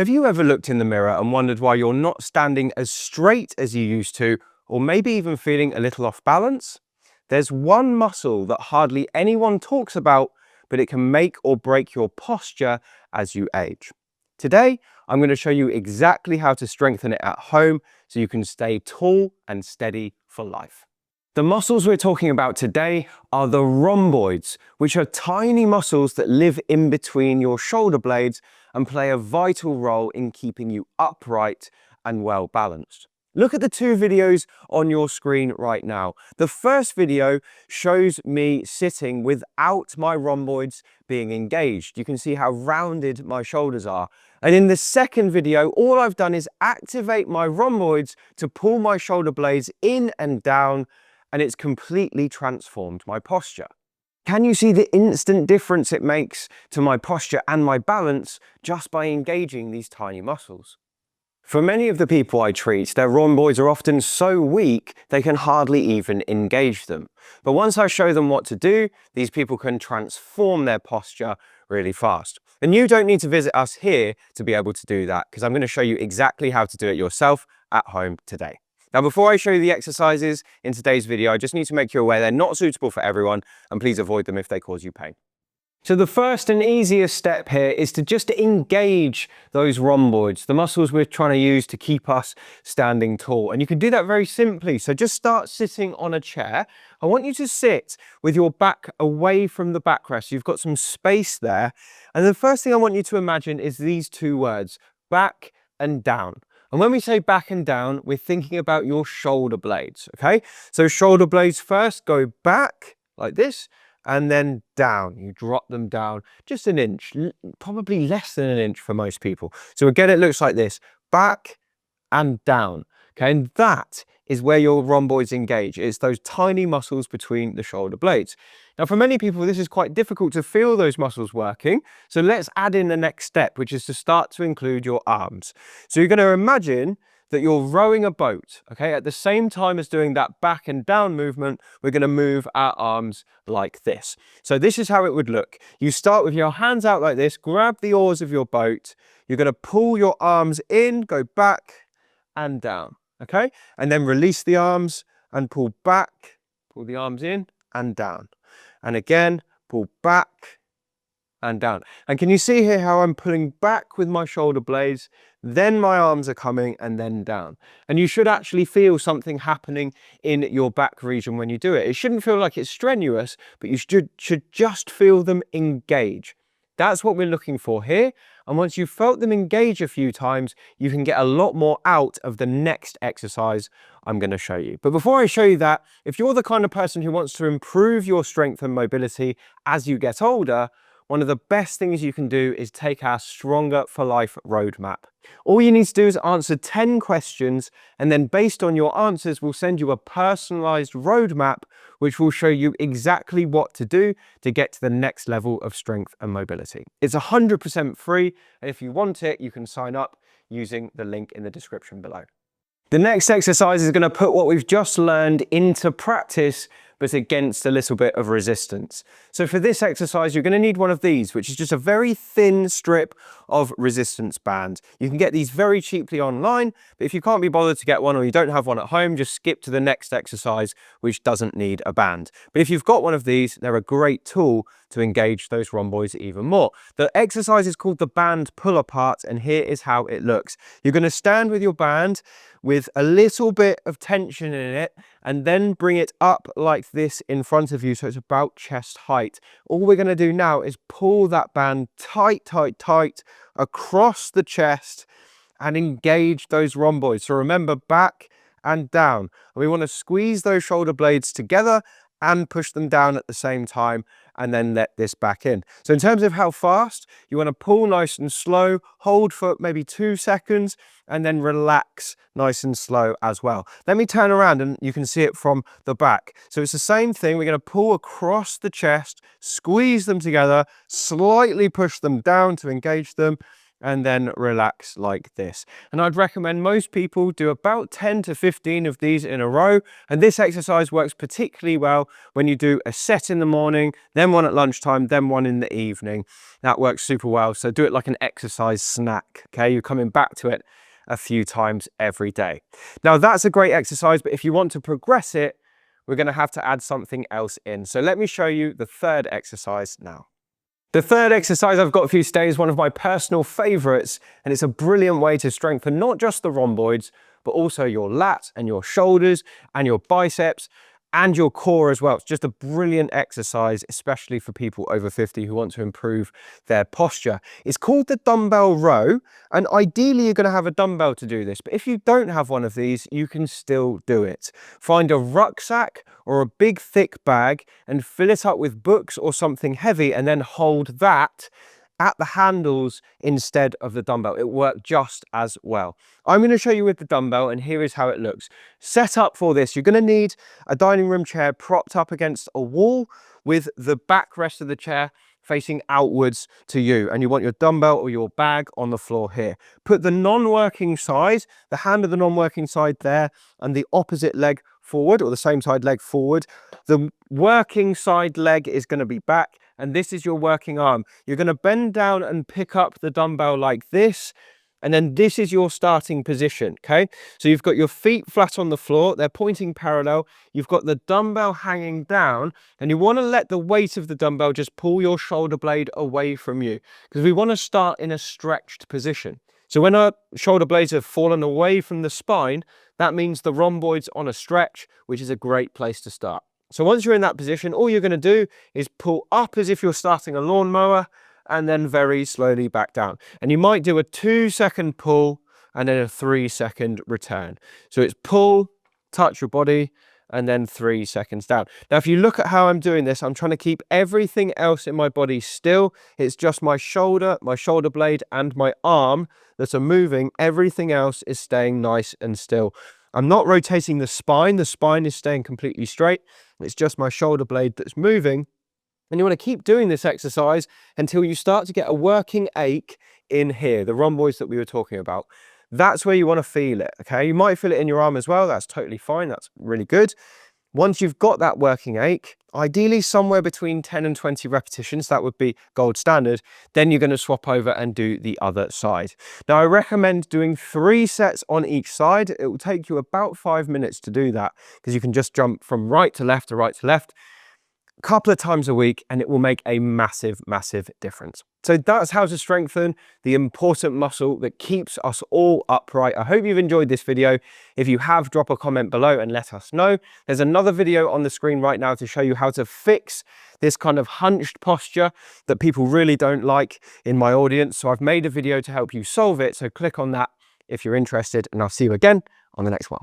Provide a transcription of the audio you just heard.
Have you ever looked in the mirror and wondered why you're not standing as straight as you used to, or maybe even feeling a little off balance? There's one muscle that hardly anyone talks about, but it can make or break your posture as you age. Today, I'm going to show you exactly how to strengthen it at home so you can stay tall and steady for life. The muscles we're talking about today are the rhomboids, which are tiny muscles that live in between your shoulder blades and play a vital role in keeping you upright and well balanced. Look at the two videos on your screen right now. The first video shows me sitting without my rhomboids being engaged. You can see how rounded my shoulders are. And in the second video, all I've done is activate my rhomboids to pull my shoulder blades in and down, and it's completely transformed my posture. Can you see the instant difference it makes to my posture and my balance just by engaging these tiny muscles? For many of the people I treat, their rhomboids are often so weak they can hardly even engage them. But once I show them what to do, these people can transform their posture really fast. And you don't need to visit us here to be able to do that, because I'm going to show you exactly how to do it yourself at home today. Now, before I show you the exercises in today's video, I just need to make you aware they're not suitable for everyone, and please avoid them if they cause you pain. So the first and easiest step here is to just engage those rhomboids, the muscles we're trying to use to keep us standing tall. And you can do that very simply. So just start sitting on a chair. I want you to sit with your back away from the backrest. You've got some space there. And the first thing I want you to imagine is these two words, back and down. And when we say back and down, we're thinking about your shoulder blades, okay? So shoulder blades first go back like this, and then down. You drop them down just an inch, probably less than an inch for most people. So again, it looks like this, back and down, okay? And that is where your rhomboids engage. It's those tiny muscles between the shoulder blades. Now, for many people, this is quite difficult to feel those muscles working. So let's add in the next step, which is to start to include your arms. So you're going to imagine that you're rowing a boat, okay? At the same time as doing that back and down movement, we're going to move our arms like this. So this is how it would look. You start with your hands out like this, grab the oars of your boat. You're going to pull your arms in, go back and down, okay? And then release the arms and pull back, pull the arms in and down. And again, pull back and down. And can you see here how I'm pulling back with my shoulder blades, then my arms are coming and then down. And you should actually feel something happening in your back region when you do it. It shouldn't feel like it's strenuous, but you should just feel them engage. That's what we're looking for here. And once you've felt them engage a few times, you can get a lot more out of the next exercise I'm going to show you. But before I show you that, if you're the kind of person who wants to improve your strength and mobility as you get older, one of the best things you can do is take our Stronger for Life roadmap. All you need to do is answer 10 questions, and then based on your answers, we'll send you a personalized roadmap which will show you exactly what to do to get to the next level of strength and mobility. It's 100% free, and if you want it, you can sign up using the link in the description below. The next exercise is going to put what we've just learned into practice, but against a little bit of resistance. So for this exercise, you're going to need one of these, which is just a very thin strip of resistance band. You can get these very cheaply online, but if you can't be bothered to get one or you don't have one at home, just skip to the next exercise, which doesn't need a band. But if you've got one of these, they're a great tool to engage those rhomboids even more. The exercise is called the band pull apart, and here is how it looks. You're going to stand with your band with a little bit of tension in it, and then bring it up like this in front of you so it's about chest height. All we're going to do now is pull that band tight, tight, tight across the chest and engage those rhomboids. So remember, back and down. And we want to squeeze those shoulder blades together and push them down at the same time, and then let this back in. So in terms of how fast, you want to pull nice and slow, hold for maybe 2 seconds, and then relax nice and slow as well. Let me turn around and you can see it from the back. So it's the same thing. We're going to pull across the chest, squeeze them together, slightly push them down to engage them, and then relax like this. And I'd recommend most people do about 10 to 15 of these in a row. And this exercise works particularly well when you do a set in the morning, then one at lunchtime, then one in the evening. That works super well. So do it like an exercise snack, okay? You're coming back to it a few times every day. Now that's a great exercise, but if you want to progress it, we're going to have to add something else in. So let me show you the third exercise now. The third exercise I've got for you today is one of my personal favorites, and it's a brilliant way to strengthen not just the rhomboids, but also your lats and your shoulders and your biceps and your core as well. It's just a brilliant exercise, especially for people over 50 who want to improve their posture. It's called the dumbbell row, and ideally you're going to have a dumbbell to do this, but if you don't have one of these, you can still do it. Find a rucksack or a big thick bag and fill it up with books or something heavy, and then hold that at the handles instead of the dumbbell. It worked just as well. I'm going to show you with the dumbbell, and here is how it looks. Set up for this, you're going to need a dining room chair propped up against a wall with the backrest of the chair facing outwards to you, and you want your dumbbell or your bag on the floor here. Put the non-working side, the hand of the non-working side there, and the opposite leg forward, or the same side leg forward. The working side leg is going to be back, and this is your working arm. You're going to bend down and pick up the dumbbell like this, and then this is your starting position, okay? So you've got your feet flat on the floor, they're pointing parallel, you've got the dumbbell hanging down, and you want to let the weight of the dumbbell just pull your shoulder blade away from you, because we want to start in a stretched position. So when our shoulder blades have fallen away from the spine, that means the rhomboid's on a stretch, which is a great place to start. So once you're in that position, all you're going to do is pull up as if you're starting a lawnmower, and then very slowly back down. And you might do a 2-second pull and then a 3-second return. So it's pull, touch your body, and then 3 seconds down. Now, if you look at how I'm doing this, I'm trying to keep everything else in my body still. It's just my shoulder blade, and my arm that are moving. Everything else is staying nice and still. I'm not rotating the spine. The spine is staying completely straight. It's just my shoulder blade that's moving. And you want to keep doing this exercise until you start to get a working ache in here, the rhomboids that we were talking about. That's where you want to feel it, okay? You might feel it in your arm as well. That's totally fine. That's really good. Once you've got that working ache, ideally somewhere between 10 and 20 repetitions, that would be gold standard, then you're going to swap over and do the other side. Now, I recommend doing 3 sets on each side. It will take you about 5 minutes to do that, because you can just jump from right to left, a couple of times a week, and it will make a massive, massive difference. So that's how to strengthen the important muscle that keeps us all upright. I hope you've enjoyed this video. If you have, drop a comment below and let us know. There's another video on the screen right now to show you how to fix this kind of hunched posture that people really don't like in my audience. So I've made a video to help you solve it. So click on that if you're interested, and I'll see you again on the next one.